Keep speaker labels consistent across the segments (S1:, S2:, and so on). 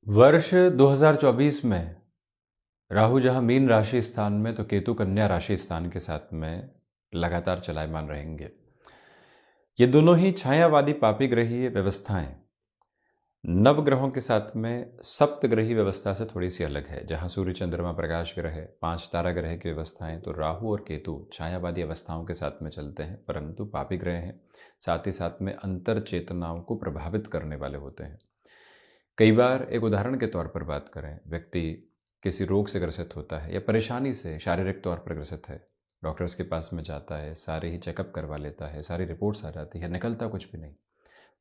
S1: वर्ष 2024 में राहु जहां मीन राशि स्थान में तो केतु कन्या राशि स्थान के साथ में लगातार चलायमान रहेंगे। ये दोनों ही छायावादी पापी ग्रहीय व्यवस्थाएं नवग्रहों के साथ में सप्तग्रही व्यवस्था से थोड़ी सी अलग है। जहां सूर्य चंद्रमा प्रकाश ग्रह है, 5 तारा ग्रह की व्यवस्थाएं, तो राहु और केतु छायावादी अवस्थाओं के साथ में चलते हैं, परंतु पापी ग्रह हैं। साथ ही साथ में अंतर चेतनाओं को प्रभावित करने वाले होते हैं। कई बार एक उदाहरण के तौर पर बात करें, व्यक्ति किसी रोग से ग्रसित होता है या परेशानी से शारीरिक तौर पर ग्रसित है, डॉक्टर्स के पास में जाता है, सारे ही चेकअप करवा लेता है, सारी रिपोर्ट्स आ जाती है, निकलता कुछ भी नहीं,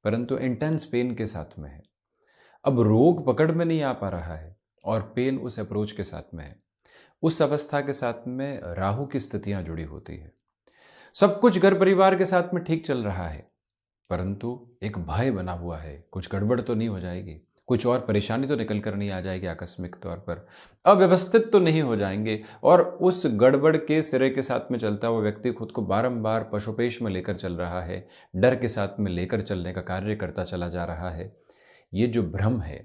S1: परंतु इंटेंस पेन के साथ में है। अब रोग पकड़ में नहीं आ पा रहा है और पेन उस अप्रोच के साथ में है। उस अवस्था के साथ में राहु की स्थितियां जुड़ी होती है। सब कुछ घर परिवार के साथ में ठीक चल रहा है, परंतु एक भय बना हुआ है, कुछ गड़बड़ तो नहीं हो जाएगी, कुछ और परेशानी तो निकल कर नहीं आ जाएगी, आकस्मिक तौर पर अव्यवस्थित तो नहीं हो जाएंगे। और उस गड़बड़ के सिरे के साथ में चलता हुआ व्यक्ति खुद को बारंबार पशुपेश में लेकर चल रहा है, डर के साथ में लेकर चलने का कार्य करता चला जा रहा है। ये जो भ्रम है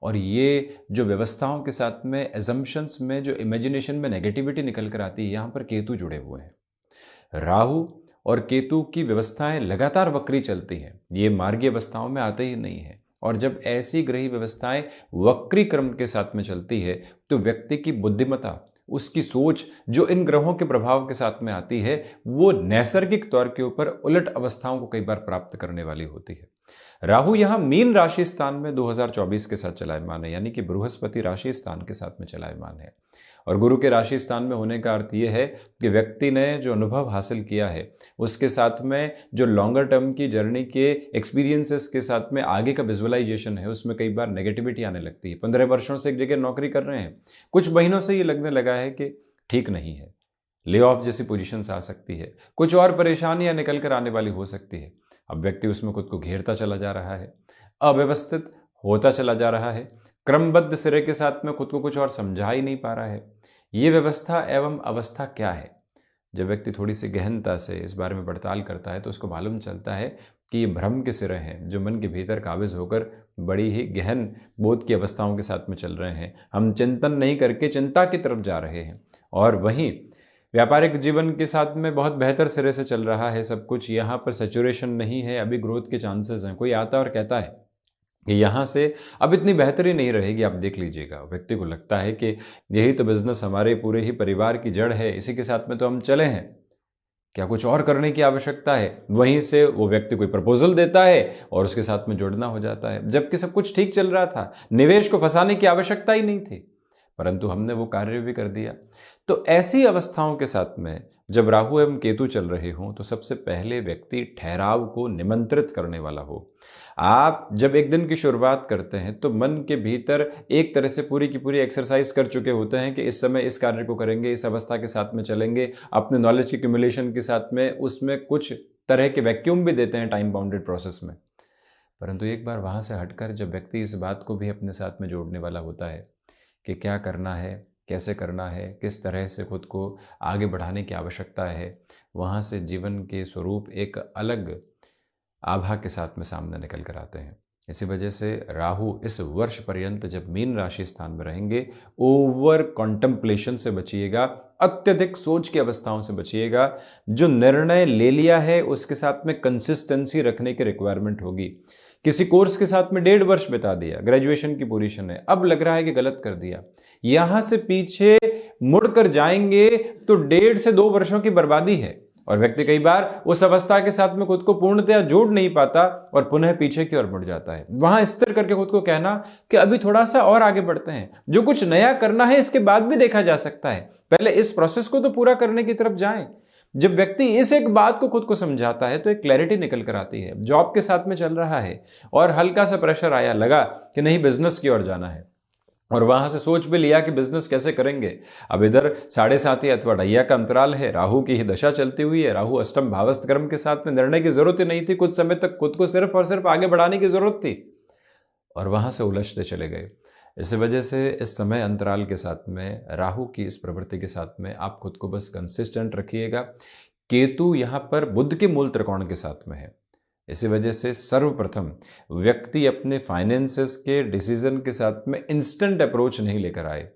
S1: और ये जो व्यवस्थाओं के साथ में एजम्पशंस में जो इमेजिनेशन में नेगेटिविटी निकल कर आती है, यहाँ पर केतु जुड़े हुए हैं। राहु और केतु की व्यवस्थाएं लगातार वक्री चलती हैं, ये मार्गीय अवस्थाओं में आते ही नहीं है। और जब ऐसी ग्रही व्यवस्थाएं वक्री क्रम के साथ में चलती है तो व्यक्ति की बुद्धिमत्ता, उसकी सोच जो इन ग्रहों के प्रभाव के साथ में आती है, वो नैसर्गिक तौर के ऊपर उलट अवस्थाओं को कई बार प्राप्त करने वाली होती है। राहु यहां मीन राशि स्थान में 2024 के साथ चलायमान है, यानी कि बृहस्पति राशि स्थान के साथ में चलायमान है। और गुरु के राशि स्थान में होने का अर्थ यह है कि व्यक्ति ने जो अनुभव हासिल किया है उसके साथ में जो लॉन्गर टर्म की जर्नी के एक्सपीरियंसेस के साथ में आगे का विजुअलाइजेशन है, उसमें कई बार नेगेटिविटी आने लगती है। 15 वर्षों से एक जगह नौकरी कर रहे हैं, कुछ महीनों से ये लगने लगा है कि ठीक नहीं है, ले ऑफ जैसी पोजीशंस आ सकती है, कुछ और परेशानियां निकल कर आने वाली हो सकती है। अब व्यक्ति उसमें खुद को घेरता चला जा रहा है, अव्यवस्थित होता चला जा रहा है, क्रमबद्ध सिरे के साथ में खुद को कुछ और समझा ही नहीं पा रहा है। ये व्यवस्था एवं अवस्था क्या है? जब व्यक्ति थोड़ी सी गहनता से इस बारे में पड़ताल करता है तो उसको मालूम चलता है कि ये भ्रम के सिरे हैं जो मन के भीतर काबिज होकर बड़ी ही गहन बोध की अवस्थाओं के साथ में चल रहे हैं। हम चिंतन नहीं करके चिंता की तरफ जा रहे हैं, और वहीं व्यापारिक जीवन के साथ में बहुत बेहतर सिरे से चल रहा है सब कुछ। यहाँ पर सैचुरेशन नहीं है, अभी ग्रोथ के चांसेस हैं। कोई आता और कहता है कि यहाँ से अब इतनी बेहतरी नहीं रहेगी, आप देख लीजिएगा। व्यक्ति को लगता है कि यही तो बिजनेस हमारे पूरे ही परिवार की जड़ है, इसी के साथ में तो हम चले हैं, क्या कुछ और करने की आवश्यकता है? वहीं से वो व्यक्ति कोई प्रपोजल देता है और उसके साथ में जुड़ना हो जाता है, जबकि सब कुछ ठीक चल रहा था, निवेश को फंसाने की आवश्यकता ही नहीं थी, परंतु हमने वो कार्य भी कर दिया। तो ऐसी अवस्थाओं के साथ में जब राहु एवं केतु चल रहे हों तो सबसे पहले व्यक्ति ठहराव को निमंत्रित करने वाला हो। आप जब एक दिन की शुरुआत करते हैं तो मन के भीतर एक तरह से पूरी की पूरी एक्सरसाइज कर चुके होते हैं कि इस समय इस कार्य को करेंगे, इस अवस्था के साथ में चलेंगे, अपने नॉलेज की एक्यूमुलेशन के साथ में उसमें कुछ तरह के वैक्यूम भी देते हैं टाइम बाउंडेड प्रोसेस में। परंतु एक बार वहाँ से हटकर जब व्यक्ति इस बात को भी अपने साथ में जोड़ने वाला होता है कि क्या करना है, कैसे करना है, किस तरह से खुद को आगे बढ़ाने की आवश्यकता है, वहाँ से जीवन के स्वरूप एक अलग आभा के साथ में सामने निकल कर आते हैं। इसी वजह से राहु इस वर्ष पर्यंत जब मीन राशि स्थान में रहेंगे, ओवर कॉन्टेम्पलेशन से बचिएगा, अत्यधिक सोच की अवस्थाओं से बचिएगा। जो निर्णय ले लिया है उसके साथ में कंसिस्टेंसी रखने की रिक्वायरमेंट होगी। किसी कोर्स के साथ में 1.5 वर्ष बिता दिया, ग्रेजुएशन की पोजीशन है, अब लग रहा है कि गलत कर दिया, यहां से पीछे मुड़कर जाएंगे तो 1.5 से 2 वर्षों की बर्बादी है। और व्यक्ति कई बार उस अवस्था के साथ में खुद को पूर्णतया जोड़ नहीं पाता और पुनः पीछे की ओर मुड़ जाता है। वहां स्थिर करके खुद को कहना कि अभी थोड़ा सा और आगे बढ़ते हैं, जो कुछ नया करना है इसके बाद भी देखा जा सकता है, पहले इस प्रोसेस को तो पूरा करने की तरफ जाएं। जब व्यक्ति इस एक बात को खुद को समझाता है तो एक क्लैरिटी निकल कर आती है। जॉब के साथ में चल रहा है और हल्का सा प्रेशर आया, लगा कि नहीं बिजनेस की ओर जाना है, और वहां से सोच भी लिया कि बिजनेस कैसे करेंगे। अब इधर 7.5 अथवा ढैया का अंतराल है, राहु की ही दशा चलती हुई है, राहु अष्टम भावस्थ क्रम के साथ में निर्णय की जरूरत ही नहीं थी, कुछ समय तक खुद को सिर्फ और सिर्फ आगे बढ़ाने की जरूरत थी, और वहां से उलझते चले गए। इस वजह से इस समय अंतराल के साथ में राहु की इस प्रवृत्ति के साथ में आप खुद को बस कंसिस्टेंट रखिएगा। केतु यहां पर बुध के मूल त्रिकोण के साथ में है, इसी वजह से सर्वप्रथम व्यक्ति अपने फाइनेंसेस के डिसीजन के साथ में इंस्टेंट अप्रोच नहीं लेकर आए।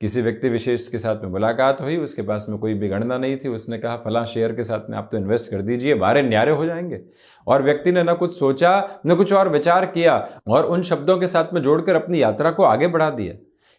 S1: किसी व्यक्ति विशेष के साथ में मुलाकात हुई, उसके पास में कोई भी गणना नहीं थी, उसने कहा फला शेयर के साथ में आप तो इन्वेस्ट कर दीजिए, बारे न्यारे हो जाएंगे। और व्यक्ति ने न कुछ सोचा न कुछ और विचार किया और उन शब्दों के साथ में जोड़कर अपनी यात्रा को आगे बढ़ा दिया।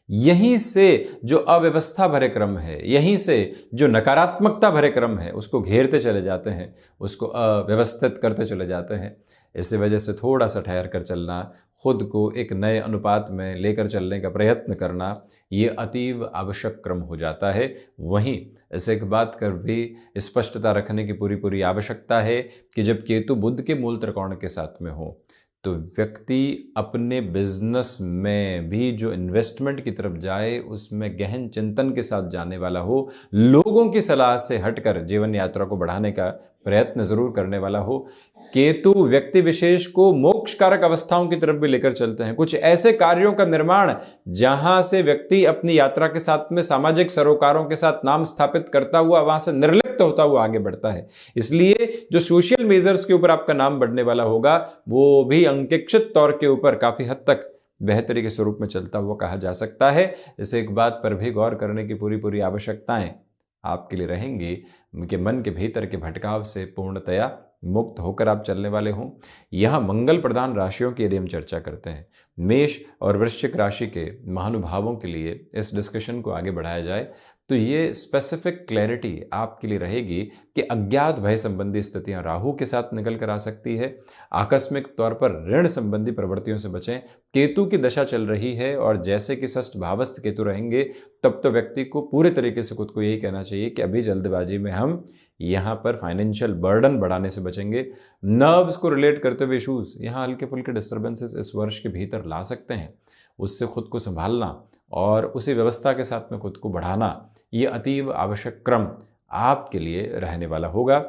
S1: यहीं से जो अव्यवस्था भरे क्रम है, यहीं से जो नकारात्मकता भरे क्रम है, उसको घेरते चले जाते हैं, उसको अव्यवस्थित करते चले जाते हैं। इसी वजह से थोड़ा सा ठहर कर चलना, खुद को एक नए अनुपात में लेकर चलने का प्रयत्न करना, ये अतीव आवश्यक क्रम हो जाता है। वहीं इसे एक बात कर भी स्पष्टता रखने की पूरी आवश्यकता है कि जब केतु बुध के मूल त्रिकोण के साथ में हो तो व्यक्ति अपने बिजनेस में भी जो इन्वेस्टमेंट की तरफ जाए उसमें गहन चिंतन के साथ जाने वाला हो, लोगों की सलाह से हटकर जीवन यात्रा को बढ़ाने का प्रयत्न जरूर करने वाला हो। केतु व्यक्ति विशेष को मोक्षकारक अवस्थाओं की तरफ भी लेकर चलते हैं। कुछ ऐसे कार्यों का निर्माण जहां से व्यक्ति अपनी यात्रा के साथ में सामाजिक सरोकारों के साथ नाम स्थापित करता हुआ वहां से निर्लिप्त होता हुआ आगे बढ़ता है। इसलिए जो सोशल मेजर्स के ऊपर आपका नाम बढ़ने वाला होगा वो भी अंकेक्षित तौर के ऊपर काफी हद तक बेहतरी के स्वरूप में चलता हुआ कहा जा सकता है। इसे एक बात पर भी गौर करने की पूरी आवश्यकताएं आपके लिए रहेंगी कि मन के भीतर के भटकाव से पूर्णतया मुक्त होकर आप चलने वाले हों। यहां मंगल प्रधान राशियों की यदि हम चर्चा करते हैं, मेष और वृश्चिक राशि के महानुभावों के लिए इस डिस्कशन को आगे बढ़ाया जाए तो ये स्पेसिफिक क्लैरिटी आपके लिए रहेगी कि अज्ञात भय संबंधी स्थितियां राहु के साथ निकल कर आ सकती है। आकस्मिक तौर पर ऋण संबंधी प्रवृत्तियों से बचें। केतु की दशा चल रही है और जैसे कि षष्ठ भावस्थ केतु रहेंगे तब तो व्यक्ति को पूरे तरीके से खुद को यही कहना चाहिए कि अभी जल्दबाजी में हम यहाँ पर फाइनेंशियल बर्डन बढ़ाने से बचेंगे। नर्व्स को रिलेट करते हुए इशूज, यहाँ हल्के फुल्के डिस्टर्बेंसेस इस वर्ष के भीतर ला सकते हैं। उससे खुद को संभालना और उसी व्यवस्था के साथ में खुद को बढ़ाना, ये अतीव आवश्यक क्रम आपके लिए रहने वाला होगा।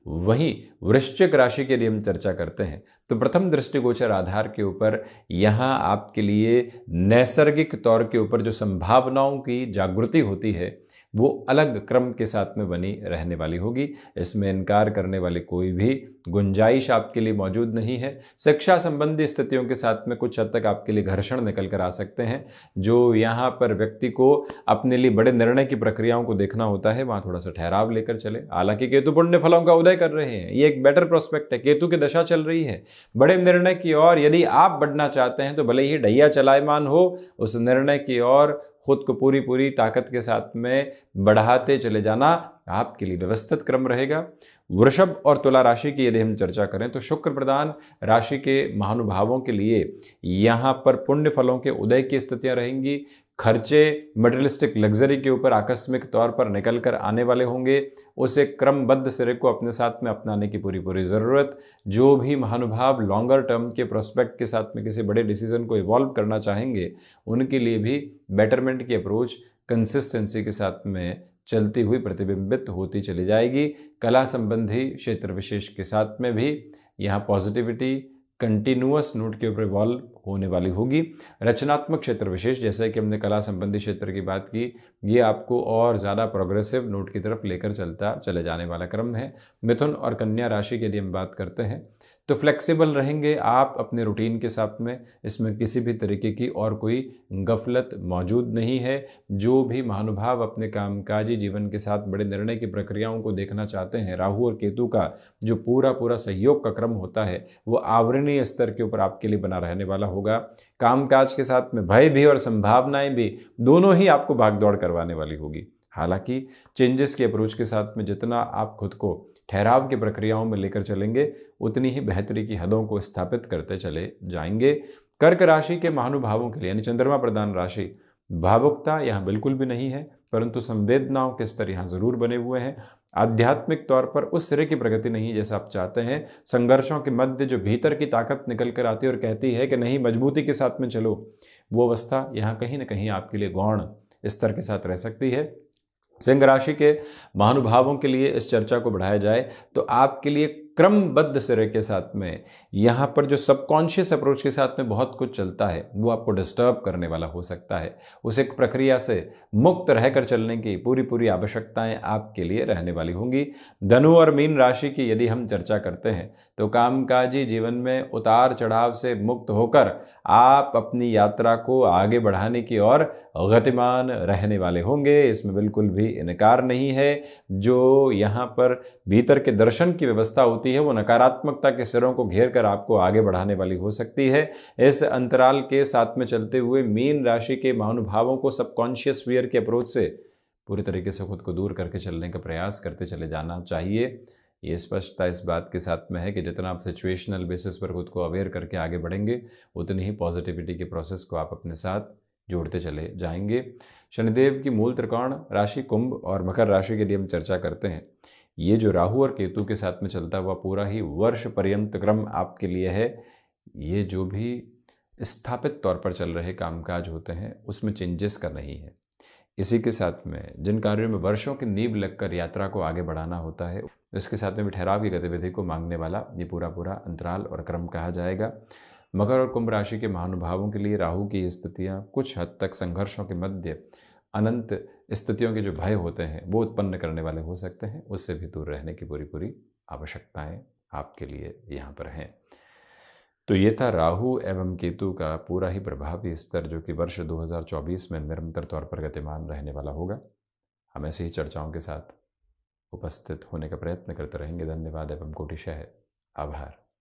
S1: वहीं वृश्चिक राशि के लिए हम चर्चा करते हैं तो प्रथम दृष्टिगोचर आधार के ऊपर यहाँ आपके लिए नैसर्गिक तौर के ऊपर जो संभावनाओं की जागृति होती है वो अलग क्रम के साथ में बनी रहने वाली होगी। इसमें इनकार करने वाली कोई भी गुंजाइश आपके लिए मौजूद नहीं है। शिक्षा संबंधी स्थितियों के साथ में कुछ हद तक आपके लिए घर्षण निकल कर आ सकते हैं। जो यहाँ पर व्यक्ति को अपने लिए बड़े निर्णय की प्रक्रियाओं को देखना होता है वहाँ थोड़ा सा ठहराव लेकर चले। हालांकि केतु पुण्य फलों का उदय कर रहे हैं, ये एक बेटर प्रोस्पेक्ट है। केतु की दशा चल रही है, बड़े निर्णय की ओर यदि आप बढ़ना चाहते हैं तो भले ही ढैया चलायमान हो, उस निर्णय की ओर खुद को पूरी ताकत के साथ में बढ़ाते चले जाना आपके लिए व्यवस्थित क्रम रहेगा। वृषभ और तुला राशि की यदि हम चर्चा करें तो शुक्र प्रधान राशि के महानुभावों के लिए यहाँ पर पुण्य फलों के उदय की स्थितियां रहेंगी। खर्चे मटेरियलिस्टिक लग्जरी के ऊपर आकस्मिक तौर पर निकल कर आने वाले होंगे। उसे क्रमबद्ध सिरे को अपने साथ में अपनाने की पूरी ज़रूरत। जो भी महानुभाव लॉन्गर टर्म के प्रोस्पेक्ट के साथ में किसी बड़े डिसीजन को इवॉल्व करना चाहेंगे उनके लिए भी बेटरमेंट की अप्रोच कंसिस्टेंसी के साथ में चलती हुई प्रतिबिंबित होती चली जाएगी। कला संबंधी क्षेत्र विशेष के साथ में भी यहाँ पॉजिटिविटी कंटिन्यूअस नोट के ऊपर इवॉल्व होने वाली होगी। रचनात्मक क्षेत्र विशेष, जैसे कि हमने कला संबंधी क्षेत्र की बात की, ये आपको और ज़्यादा प्रोग्रेसिव नोट की तरफ लेकर चले जाने वाला क्रम है। मिथुन और कन्या राशि के लिए हम बात करते हैं तो फ्लेक्सिबल रहेंगे आप अपने रूटीन के साथ में। इसमें किसी भी तरीके की और कोई गफलत मौजूद नहीं है। जो भी महानुभाव अपने कामकाजी जीवन के साथ बड़े निर्णय की प्रक्रियाओं को देखना चाहते हैं, राहु और केतु का जो पूरा सहयोग का क्रम होता है वो आवरणीय स्तर के ऊपर आपके लिए बना रहने वाला होगा। कामकाज के साथ में भय भी और संभावनाएं भी दोनों ही आपको भागदौड़ करवाने वाली होगी। हालांकि चेंजेस की अप्रोच के साथ में जितना आप खुद को ठहराव की प्रक्रियाओं में लेकर चलेंगे उतनी ही बेहतरी की हदों को स्थापित करते चले जाएंगे। कर्क राशि के महानुभावों के लिए यानी चंद्रमा प्रधान राशि, भावुकता यहाँ बिल्कुल भी नहीं है, परंतु संवेदनाओं के स्तर यहाँ जरूर बने हुए हैं। आध्यात्मिक तौर पर उस सिरे की प्रगति नहीं जैसा आप चाहते हैं। संघर्षों के मध्य जो भीतर की ताकत निकल कर आती है और कहती है कि नहीं मजबूती के साथ में चलो, वो अवस्था यहाँ कहीं ना कहीं आपके लिए गौण स्तर के साथ रह सकती है। सिंह राशि के महानुभावों के लिए इस चर्चा को बढ़ाया जाए तो आपके लिए क्रमबद्ध सिरे के साथ में यहाँ पर जो सबकॉन्शियस अप्रोच के साथ में बहुत कुछ चलता है वो आपको डिस्टर्ब करने वाला हो सकता है। उस एक प्रक्रिया से मुक्त रहकर चलने की पूरी पूरी आवश्यकताएं आपके लिए रहने वाली होंगी। धनु और मीन राशि की यदि हम चर्चा करते हैं तो कामकाजी जीवन में उतार चढ़ाव से मुक्त होकर आप अपनी यात्रा को आगे बढ़ाने की ओर गतिमान रहने वाले होंगे, इसमें बिल्कुल भी इनकार नहीं है। जो यहाँ पर भीतर के दर्शन की व्यवस्था होती है वो नकारात्मकता के सिरों को घेर कर आपको आगे बढ़ाने वाली हो सकती है। इस अंतराल के साथ में चलते हुए मीन राशि के महानुभावों को सबकॉन्शियस वियर के अप्रोच से पूरी तरीके से खुद को दूर करके चलने का प्रयास करते चले जाना चाहिए। ये स्पष्टता इस बात के साथ में है कि जितना आप सिचुएशनल बेसिस पर खुद को अवेयर करके आगे बढ़ेंगे उतनी ही पॉजिटिविटी के प्रोसेस को आप अपने साथ जोड़ते चले जाएंगे। शनिदेव की मूल त्रिकोण राशि कुंभ और मकर राशि के लिए हम चर्चा करते हैं। ये जो राहु और केतु के साथ में चलता हुआ पूरा ही वर्ष पर्यंत क्रम आपके लिए है। ये जो भी स्थापित तौर पर चल रहे कामकाज होते हैं उसमें चेंजेस का नहीं है। इसी के साथ में जिन कार्यों में वर्षों की नींव लगकर यात्रा को आगे बढ़ाना होता है इसके साथ में भी ठहराव की गतिविधि को मांगने वाला ये पूरा पूरा अंतराल और क्रम कहा जाएगा। मकर और कुंभ राशि के महानुभावों के लिए राहु की स्थितियाँ कुछ हद तक संघर्षों के मध्य अनंत स्थितियों के जो भय होते हैं वो उत्पन्न करने वाले हो सकते हैं। उससे भी दूर रहने की पूरी पूरी आवश्यकताएं आपके लिए यहाँ पर हैं। तो ये था राहु एवं केतु का पूरा ही प्रभावी स्तर जो कि वर्ष 2024 में निरंतर तौर पर गतिमान रहने वाला होगा। हम ऐसे ही चर्चाओं के साथ उपस्थित होने का प्रयत्न करते रहेंगे। धन्यवाद एवं कोटिशः आभार।